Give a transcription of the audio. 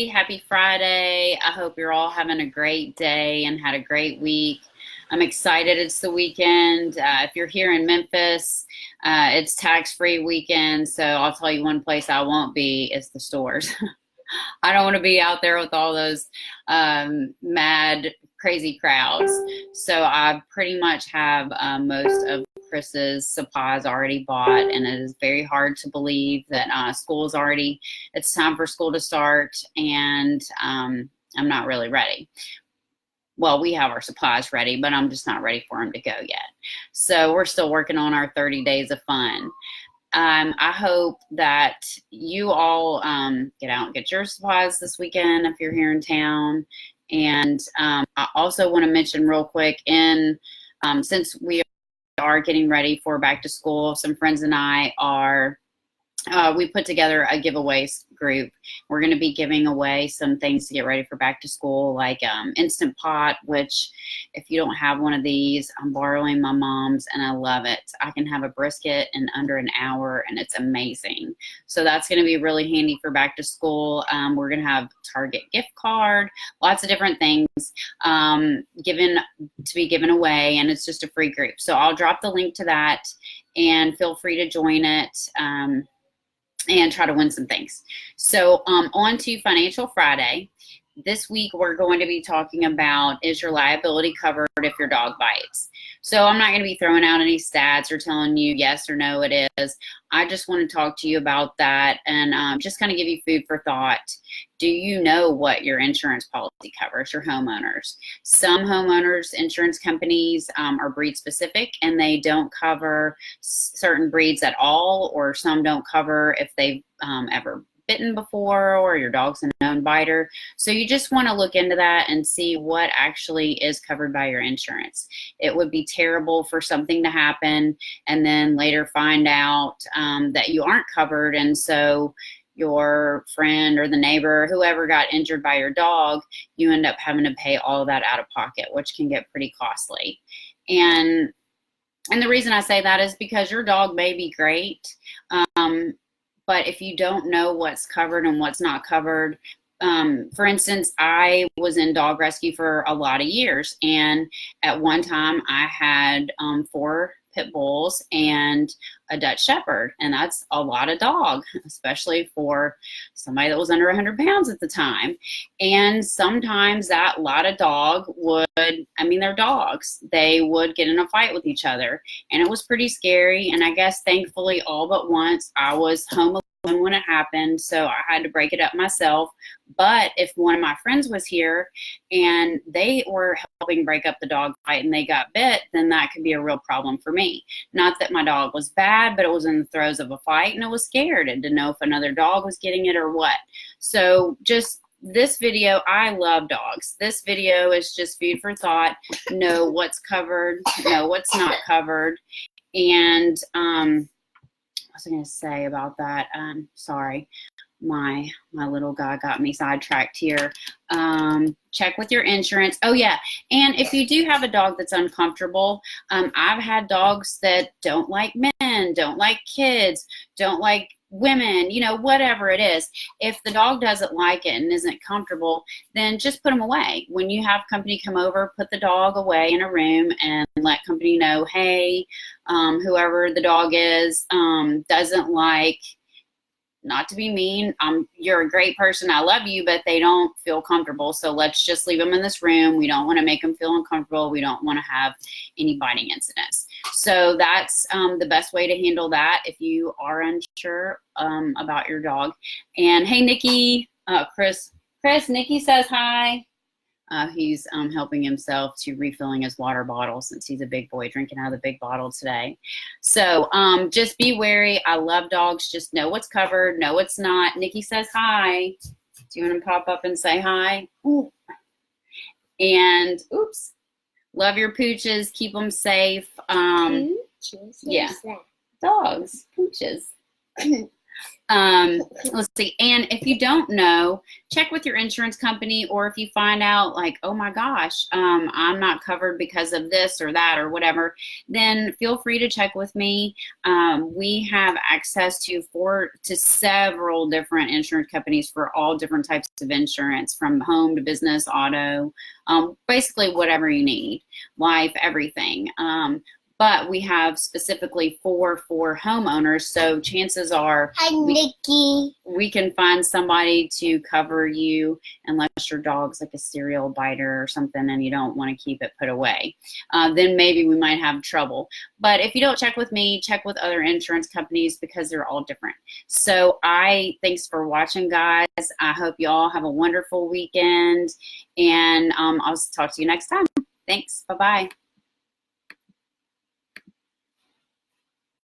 Happy Friday. I hope you're all having a great day and had a great week. I'm excited it's the weekend. If you're here in Memphis, it's tax-free weekend. So I'll tell you one place I won't be is the stores. I don't want to be out there with all those mad, crazy crowds. So I pretty much have most of Chris's supplies already bought, and it is very hard to believe that it's time for school to start, and I'm not really ready. Well, we have our supplies ready, but I'm just not ready for them to go yet. So we're still working on our 30 days of fun. I hope that you all get out and get your supplies this weekend if you're here in town. And I also want to mention real quick, since we are getting ready for back to school, some friends and I we put together a giveaways group. We're going to be giving away some things to get ready for back to school, like Instant Pot, which if you don't have one of these, I'm borrowing my mom's and I love it. I can have a brisket in under an hour and it's amazing. So that's going to be really handy for back to school. We're going to have Target gift card, lots of different things to be given away, and it's just a free group. So I'll drop the link to that and feel free to join it. And try to win some things. So on to Financial Friday. This week we're going to be talking about, is your liability covered if your dog bites? So I'm not going to be throwing out any stats or telling you yes or no it is. I just want to talk to you about that and just kind of give you food for thought. Do you know what your insurance policy covers, your homeowners? Some homeowners insurance companies are breed specific and they don't cover certain breeds at all, or some don't cover if they've ever bitten before or your dog's a known biter. So you just want to look into that and see what actually is covered by your insurance. It would be terrible for something to happen and then later find out that you aren't covered, and so your friend or the neighbor, whoever got injured by your dog, you end up having to pay all of that out of pocket, which can get pretty costly. And the reason I say that is because your dog may be great, but if you don't know what's covered and what's not covered, for instance, I was in dog rescue for a lot of years, and at one time I had 4 pit bulls and a Dutch Shepherd, and that's a lot of dog, especially for somebody that was under 100 pounds at the time. And sometimes that lot of dog they're dogs, they would get in a fight with each other, and it was pretty scary. And I guess thankfully all but once I was home alone when it happened, so I had to break it up myself. But if one of my friends was here and they were helping break up the dog fight and they got bit, then that could be a real problem for me. Not that my dog was bad, but it was in the throes of a fight and it was scared and didn't know if another dog was getting it or what. So just this video, I love dogs. This video is just food for thought. Know what's covered, know what's not covered. And what was I going to say about that? Sorry, my little guy got me sidetracked here. Check with your insurance. Oh yeah, and if you do have a dog that's uncomfortable, I've had dogs that don't like men, don't like kids, don't like women, whatever it is. If the dog doesn't like it and isn't comfortable, then just put them away. When you have company come over, put the dog away in a room and let company know, hey, whoever the dog is doesn't like, not to be mean, you're a great person, I love you, but they don't feel comfortable, so let's just leave them in this room. We don't want to make them feel uncomfortable. We don't want to have any biting incidents. So that's the best way to handle that if you are unsure about your dog. And hey, Nikki, Chris, Nikki says hi. He's helping himself to refilling his water bottle since he's a big boy, drinking out of the big bottle today. So just be wary. I love dogs. Just know what's covered, know what's not. Nikki says hi. Do you want to pop up and say hi? Ooh. And oops. Love your pooches. Keep them safe. Pooches? Yeah. That? Dogs. Pooches. Let's see. And if you don't know, check with your insurance company, or if you find out like, oh my gosh, I'm not covered because of this or that or whatever, then feel free to check with me. We have access to several different insurance companies for all different types of insurance, from home to business, auto, basically whatever you need, life, everything. But we have specifically for homeowners, so chances are we can find somebody to cover you, unless your dog's like a serial biter or something and you don't want to keep it put away. Then maybe we might have trouble. But if you don't check with me, check with other insurance companies, because they're all different. So thanks for watching, guys. I hope you all have a wonderful weekend, and I'll talk to you next time. Thanks. Bye-bye.